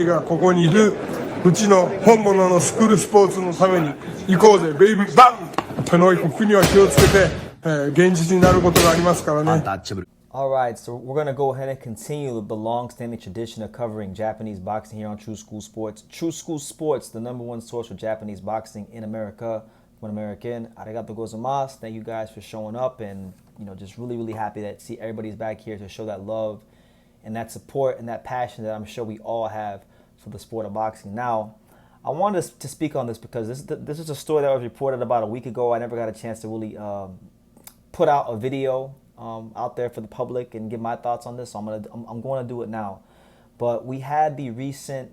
がここにいるうちの本物のスクールスポーツのために行こうぜベイビーバンこの国は気をつけて、現実になることがありますからね。Alright, so we're going to go ahead and continue the long-standing tradition of covering Japanese boxing here on True School Sports. True School Sports, the number one source for Japanese boxing in America. From an American, arigato gozaimasu. Thank you guys for showing up, and just really happy that see everybody's back here to show that love and that support and that passion that I'm sure we all have for the sport of boxing. Now, I wanted to speak on this because this is a story that was reported about a week ago. I never got a chance to really put out a video out there for the public and give my thoughts on this, so I'm going to do it now. But we had the recent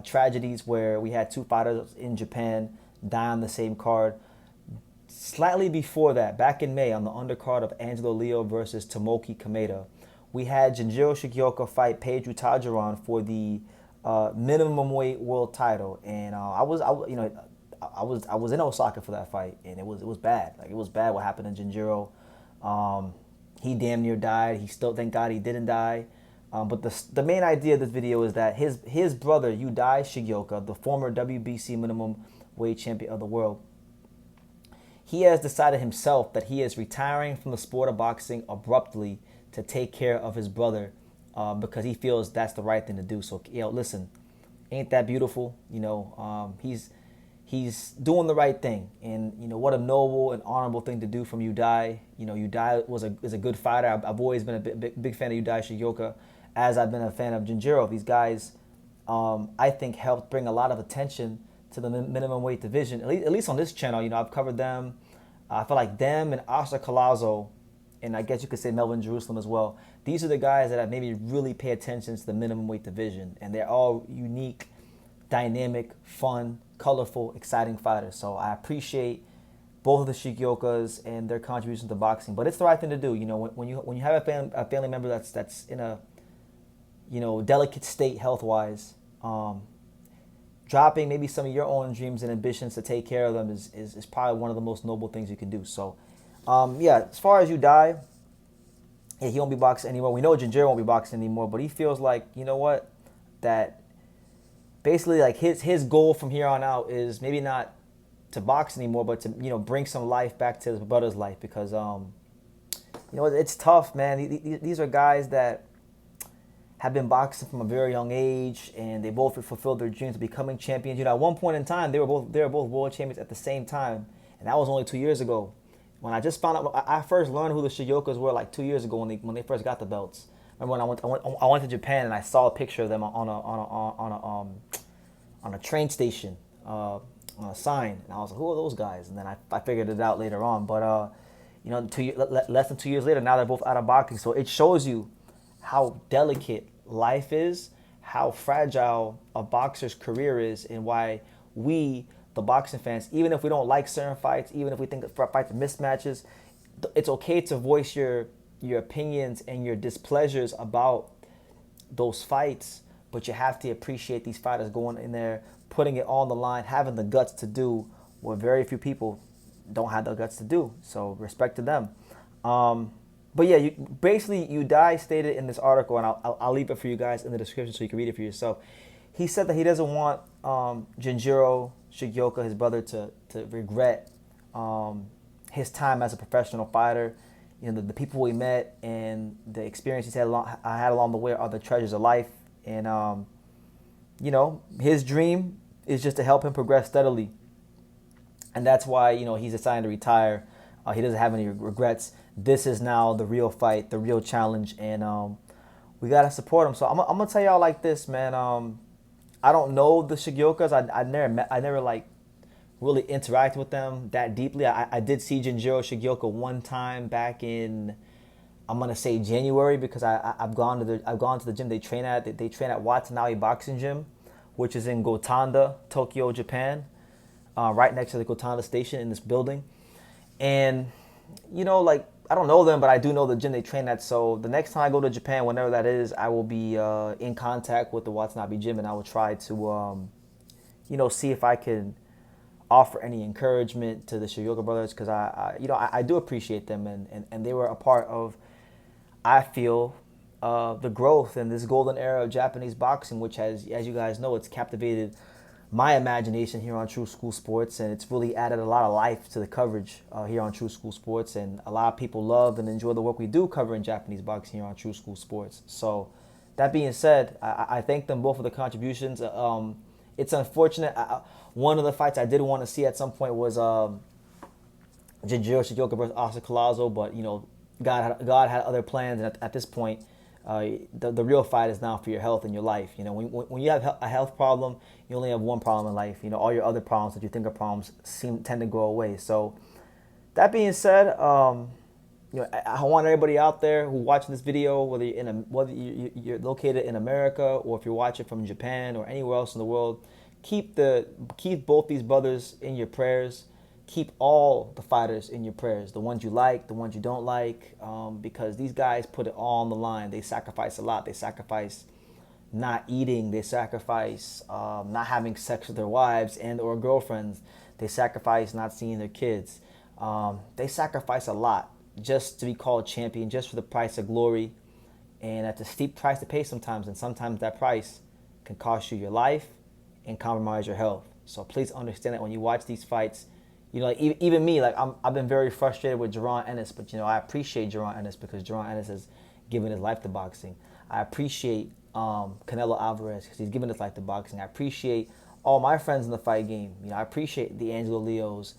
tragedies where we had two fighters in Japan die on the same card. Slightly before that, back in May, on the undercard of Angelo Leo versus Tomoki Kameda, we had Ginjiro Shigeoka fight Pedro Tajiron for the minimum weight world title, and I was in Osaka for that fight, and it was bad. Like, it was bad what happened to Ginjiro. He damn near died. He still, thank God, he didn't die. But the main idea of this video is that his brother Yudai Shigeoka, the former WBC minimum weight champion of the world, he has decided himself that he is retiring from the sport of boxing abruptly to take care of his brother, because he feels that's the right thing to do. So, listen, ain't that beautiful? He's doing the right thing, and what a noble and honorable thing to do from Yudai. Yudai is a good fighter. I've always been a big fan of Yudai Shigeoka, as I've been a fan of Ginjiro. These guys, I think, helped bring a lot of attention to the minimum weight division. At least on this channel, I've covered them. I feel like them and Oscar Collazo, and I guess you could say Melvin Jerusalem as well. These are the guys that have made me really pay attention to the minimum weight division, and they're all unique, dynamic, fun, colorful, exciting fighters. So I appreciate both of the Shigiokas and their contributions to boxing. But it's the right thing to do. When you have a family member that's in a delicate state health-wise, dropping maybe some of your own dreams and ambitions to take care of them is probably one of the most noble things you can do. So, as far as Yudai, he won't be boxing anymore. We know Ginjiro won't be boxing anymore, but he feels like, that basically, like, his goal from here on out is maybe not to box anymore, but to bring some life back to his brother's life, because it's tough, man. These are guys that have been boxing from a very young age, and they both fulfilled their dreams of becoming champions. At one point in time, they were both world champions at the same time, and that was only 2 years ago. When I just found out, I first learned who the Shigiokas were like 2 years ago when they first got the belts. Remember when I went to Japan and I saw a picture of them on a train station, on a sign, and I was like, who are those guys? And then I figured it out later on. But less than 2 years later, now they're both out of boxing. So it shows you how delicate life is, how fragile a boxer's career is, and why we, the boxing fans, even if we don't like certain fights, even if we think that fights are mismatches, it's okay to voice your opinions and your displeasures about those fights, but you have to appreciate these fighters going in there, putting it on the line, having the guts to do what very few people don't have the guts to do. So respect to them. But yeah, basically Yudai stated in this article, and I'll leave it for you guys in the description so you can read it for yourself. He said that he doesn't want Ginjiro Shigeoka, his brother, to regret his time as a professional fighter. The people we met and the experiences I had along the way are the treasures of life. And, his dream is just to help him progress steadily. And that's why, he's deciding to retire. He doesn't have any regrets. This is now the real fight, the real challenge, and we got to support him. So I'm going to tell y'all like this, man. I don't know the Shigiokas. I never like really interacted with them that deeply. I did see Ginjiro Shigeoka one time back in, I'm gonna say, January, because I've gone to the gym they train at. They train at Watanabe Boxing Gym, which is in Gotanda, Tokyo, Japan, right next to the Gotanda station in this building. And I don't know them, but I do know the gym they train at. So the next time I go to Japan, whenever that is, I will be in contact with the Watanabe gym, and I will try to see if I can offer any encouragement to the Shigeoka brothers, because I do appreciate them, and they were a part of, I feel, the growth and this golden era of Japanese boxing, which has, as you guys know, it's captivated my imagination here on True School Sports, and it's really added a lot of life to the coverage here on True School Sports, and a lot of people love and enjoy the work we do covering Japanese boxing here on True School Sports. So that being said, I thank them both for the contributions. It's unfortunate. One of the fights I did want to see at some point was Ginjiro Shigeoka versus Oscar Collazo, but God had other plans, and at this point, the real fight is now for your health and your life. When you have a health problem, you only have one problem in life. All your other problems that you think are problems tend to go away. So that being said, I want everybody out there who watching this video, whether you're located in America or if you're watching from Japan or anywhere else in the world, keep both these brothers in your prayers. Keep all the fighters in your prayers, the ones you like, the ones you don't like, because these guys put it all on the line. They sacrifice a lot. They sacrifice not eating. They sacrifice not having sex with their wives and or girlfriends. They sacrifice not seeing their kids. They sacrifice a lot just to be called champion, just for the price of glory. And that's a steep price to pay sometimes, and sometimes that price can cost you your life and compromise your health. So please understand that when you watch these fights, even me, I've been very frustrated with Jaron Ennis, but I appreciate Jaron Ennis because Jaron Ennis has given his life to boxing. I appreciate Canelo Alvarez because he's given his life to boxing. I appreciate all my friends in the fight game. I appreciate the Angelo Leos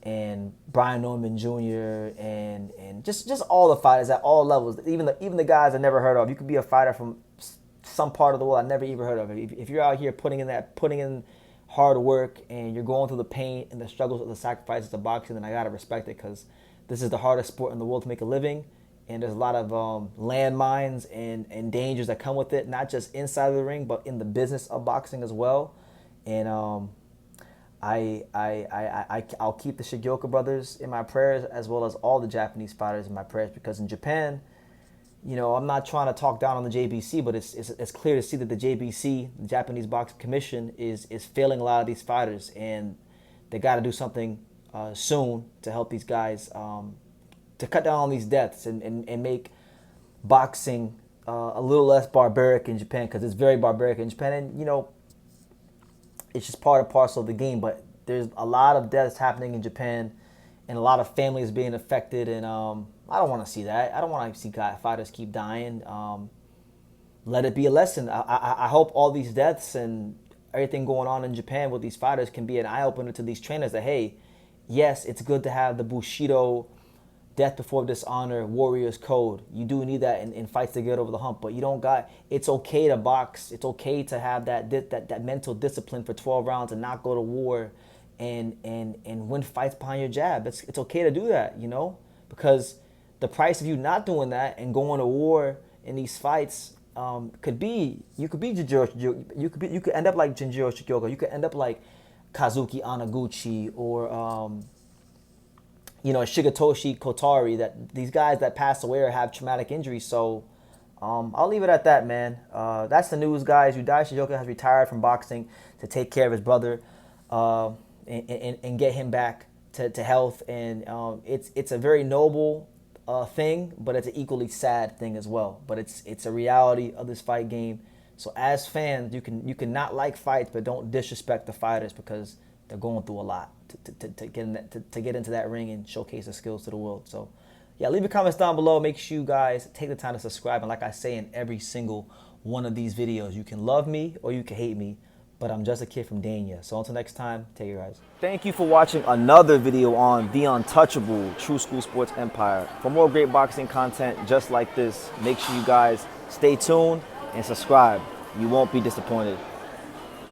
and Brian Norman Jr. and just all the fighters at all levels, even the guys I never heard of. You could be a fighter from some part of the world I never even heard of. If you're out here putting in hard work and you're going through the pain and the struggles of the sacrifices of boxing, then I gotta respect it because this is the hardest sport in the world to make a living, and there's a lot of landmines and dangers that come with it, not just inside of the ring but in the business of boxing as well. And I'll keep the Shigeoka brothers in my prayers as well as all the Japanese fighters in my prayers, because in Japan, I'm not trying to talk down on the JBC, but it's clear to see that the JBC, the Japanese Boxing Commission, is failing a lot of these fighters, and they got to do something soon to help these guys to cut down on these deaths and make boxing a little less barbaric in Japan, because it's very barbaric in Japan, and it's just part and parcel of the game. But there's a lot of deaths happening in Japan, and a lot of families being affected, and I don't want to see that. I don't want to see fighters keep dying. Let it be a lesson. I hope all these deaths and everything going on in Japan with these fighters can be an eye-opener to these trainers that, hey, yes, it's good to have the Bushido death before dishonor warriors code. You do need that in fights to get over the hump, but it's okay to box. It's okay to have that mental discipline for 12 rounds and not go to war and win fights behind your jab. It's okay to do that, because the price of you not doing that and going to war in these fights could be Ginjiro. You could end up like Ginjiro Shigeoka. You could end up like Kazuki Anaguchi or Shigetoshi Kotari. That these guys that pass away or have traumatic injuries. So I'll leave it at that, man. That's the news, guys. Yudai Shigeoka has retired from boxing to take care of his brother and get him back to health. And it's a very noble thing, but it's an equally sad thing as well. But it's a reality of this fight game. So as fans, you can not like fights, but don't disrespect the fighters because they're going through a lot to get into that ring and showcase their skills to the world. So yeah, leave your comments down below. Make sure you guys take the time to subscribe. And like I say in every single one of these videos, you can love me or you can hate me, but I'm just a kid from Dania. So until next time, take care, guys. Thank you for watching another video on the untouchable True School Sports Empire. For more great boxing content just like this, make sure you guys stay tuned and subscribe. You won't be disappointed.